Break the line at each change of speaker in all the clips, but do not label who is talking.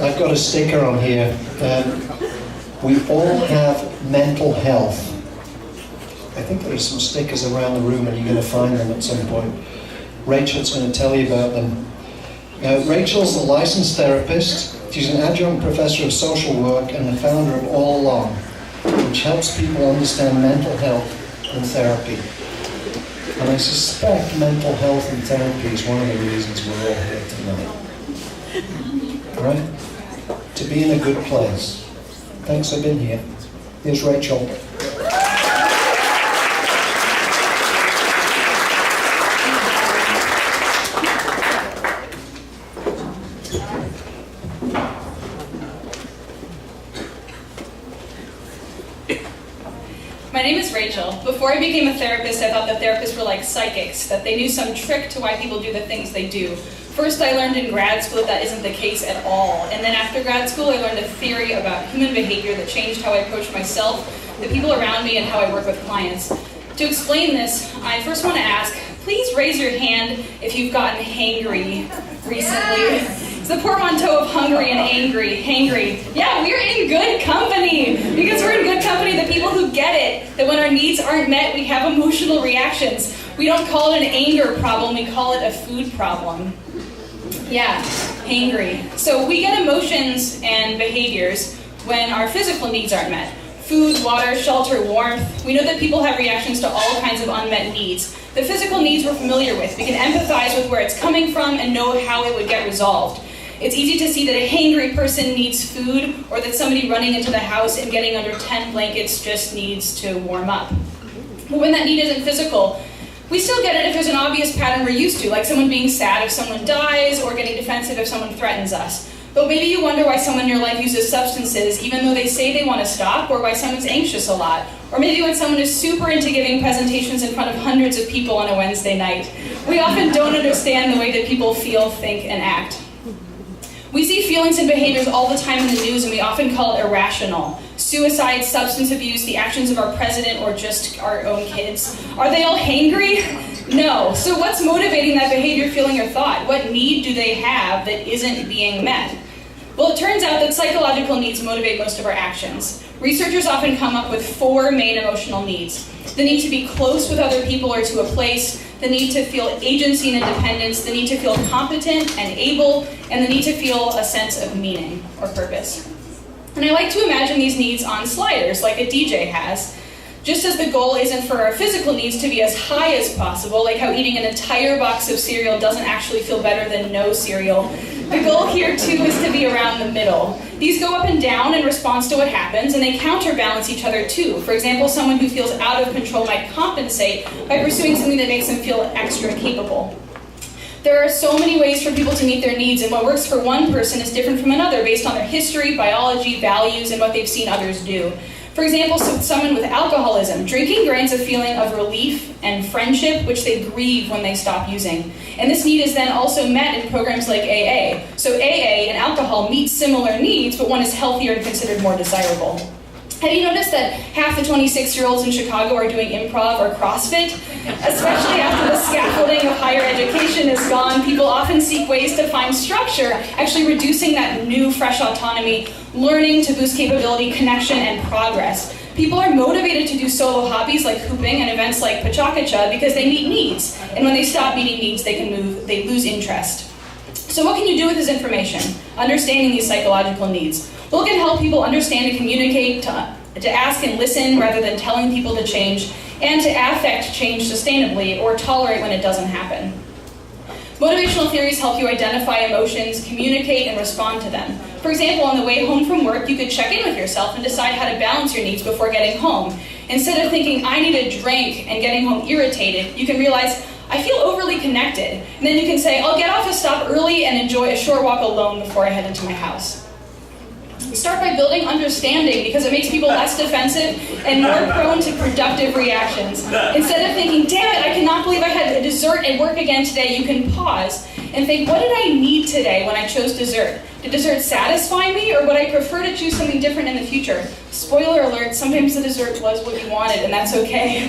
I've got a sticker on here. We all have mental health. I think there are some stickers around the room and you're going to find them at some point. Rachel's going to tell you about them. Rachel's a licensed therapist. She's an adjunct professor of social work and the founder of All Along, which helps people understand mental health and therapy. And I suspect mental health and therapy is one of the reasons we're all here tonight. Right? To be in a good place. Thanks for being here. Here's Rachel.
My name is Rachel. Before I became a therapist, I thought that therapists were like psychics, that they knew some trick to why people do the things they do. First, I learned in grad school that isn't the case at all. And then after grad school, I learned a theory about human behavior that changed how I approach myself, the people around me, and how I work with clients. To explain this, I first want to ask, please raise your hand if you've gotten hangry recently. It's the portmanteau of hungry and angry. Hangry. Yeah, we're in good company. Because we're in good company, the people who get it, that when our needs aren't met, we have emotional reactions. We don't call it an anger problem, we call it a food problem. Yeah, hangry. So we get emotions and behaviors when our physical needs aren't met. Food, water, shelter, warmth. We know that people have reactions to all kinds of unmet needs. The physical needs we're familiar with. We can empathize with where it's coming from and know how it would get resolved. It's easy to see that a hangry person needs food, or that somebody running into the house and getting under 10 blankets just needs to warm up. But when that need isn't physical, we still get it if there's an obvious pattern we're used to, like someone being sad if someone dies, or getting defensive if someone threatens us. But maybe you wonder why someone in your life uses substances even though they say they want to stop, or why someone's anxious a lot. Or maybe when someone is super into giving presentations in front of hundreds of people on a Wednesday night. We often don't understand the way that people feel, think, and act. We see feelings and behaviors all the time in the news, and we often call it irrational. Suicide, substance abuse, the actions of our president, or just our own kids. Are they all hangry? No. So what's motivating that behavior, feeling, or thought? What need do they have that isn't being met? Well, it turns out that psychological needs motivate most of our actions. Researchers often come up with 4 main emotional needs. The need to be close with other people or to a place, the need to feel agency and independence, the need to feel competent and able, and the need to feel a sense of meaning or purpose. And I like to imagine these needs on sliders, like a DJ has. Just as the goal isn't for our physical needs to be as high as possible, like how eating an entire box of cereal doesn't actually feel better than no cereal, the goal here too is to be around the middle. These go up and down in response to what happens, and they counterbalance each other too. For example, someone who feels out of control might compensate by pursuing something that makes them feel extra capable. There are so many ways for people to meet their needs, and what works for one person is different from another based on their history, biology, values, and what they've seen others do. For example, someone with alcoholism, drinking grants a feeling of relief and friendship, which they grieve when they stop using. And this need is then also met in programs like AA. So AA and alcohol meet similar needs, but one is healthier and considered more desirable. Have you noticed that half the 26-year-olds in Chicago are doing improv or CrossFit? Especially after the scaffolding of higher education is gone, people often seek ways to find structure, actually reducing that new, fresh autonomy, learning to boost capability, connection, and progress. People are motivated to do solo hobbies like hooping and events like Pecha because they meet needs. And when they stop meeting needs, they lose interest. So what can you do with this information? Understanding these psychological needs. Well, it can help people understand and communicate, to ask and listen rather than telling people to change, and to affect change sustainably or tolerate when it doesn't happen. Motivational theories help you identify emotions, communicate, and respond to them. For example, on the way home from work, you could check in with yourself and decide how to balance your needs before getting home. Instead of thinking, I need a drink, and getting home irritated, you can realize, I feel overly connected. And then you can say, I'll get off a stop early and enjoy a short walk alone before I head into my house. Start by building understanding because it makes people less defensive and more prone to productive reactions. Instead of thinking, damn it, I cannot believe I had a dessert at work again today, you can pause and think, what did I need today when I chose dessert? Did dessert satisfy me, or would I prefer to choose something different in the future? Spoiler alert, sometimes the dessert was what you wanted, and that's okay.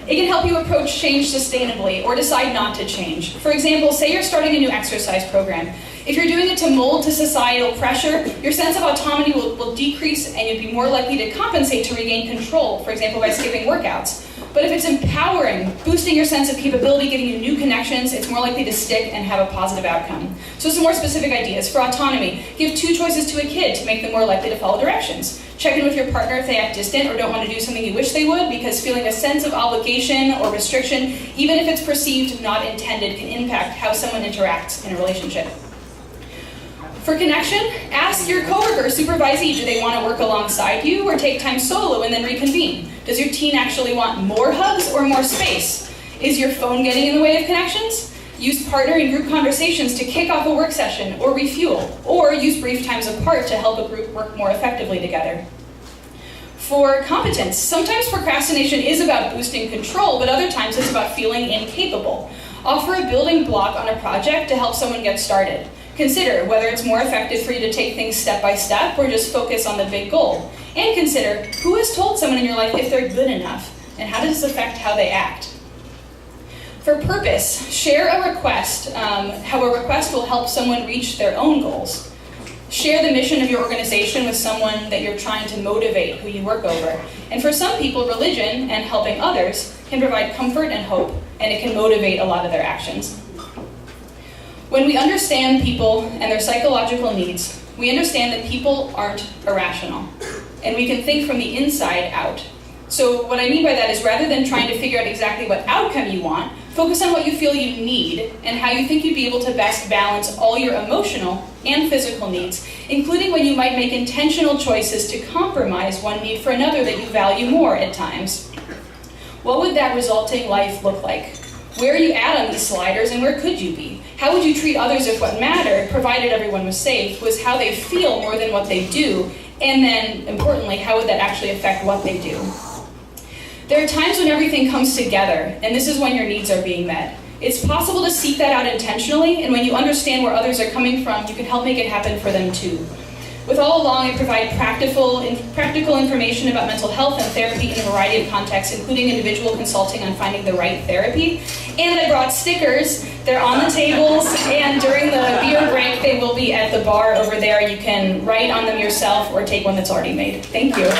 It It can help you approach change sustainably or decide not to change. For example, say you're starting a new exercise program. If you're doing it to mold to societal pressure, your sense of autonomy will decrease and you'd be more likely to compensate to regain control, for example, by skipping workouts. But if it's empowering, boosting your sense of capability, giving you new connections, it's more likely to stick and have a positive outcome. So some more specific ideas. For autonomy, give 2 choices to a kid to make them more likely to follow directions. Check in with your partner if they act distant or don't want to do something you wish they would, because feeling a sense of obligation or restriction, even if it's perceived not intended, can impact how someone interacts in a relationship. For connection, ask your coworker or supervisee, do they want to work alongside you or take time solo and then reconvene? Does your teen actually want more hugs or more space? Is your phone getting in the way of connections? Use partner and group conversations to kick off a work session or refuel, or use brief times apart to help a group work more effectively together. For competence, sometimes procrastination is about boosting control, but other times it's about feeling incapable. Offer a building block on a project to help someone get started. Consider whether it's more effective for you to take things step by step or just focus on the big goal. And consider who has told someone in your life if they're good enough, and how does this affect how they act. For purpose, share a request, how a request will help someone reach their own goals. Share the mission of your organization with someone that you're trying to motivate, who you work over. And for some people, religion and helping others can provide comfort and hope, and it can motivate a lot of their actions. When we understand people and their psychological needs, we understand that people aren't irrational, and we can think from the inside out. So what I mean by that is, rather than trying to figure out exactly what outcome you want, focus on what you feel you need and how you think you'd be able to best balance all your emotional and physical needs, including when you might make intentional choices to compromise one need for another that you value more at times. What would that resulting life look like? Where are you at on these sliders, and where could you be? How would you treat others if what mattered, provided everyone was safe, was how they feel more than what they do? And then, importantly, how would that actually affect what they do? There are times when everything comes together, and this is when your needs are being met. It's possible to seek that out intentionally, and when you understand where others are coming from, you can help make it happen for them too. With All Along, I provide practical information about mental health and therapy in a variety of contexts, including individual consulting on finding the right therapy. And I brought stickers. They're on the tables, and during the beer break, they will be at the bar over there. You can write on them yourself or take one that's already made. Thank you.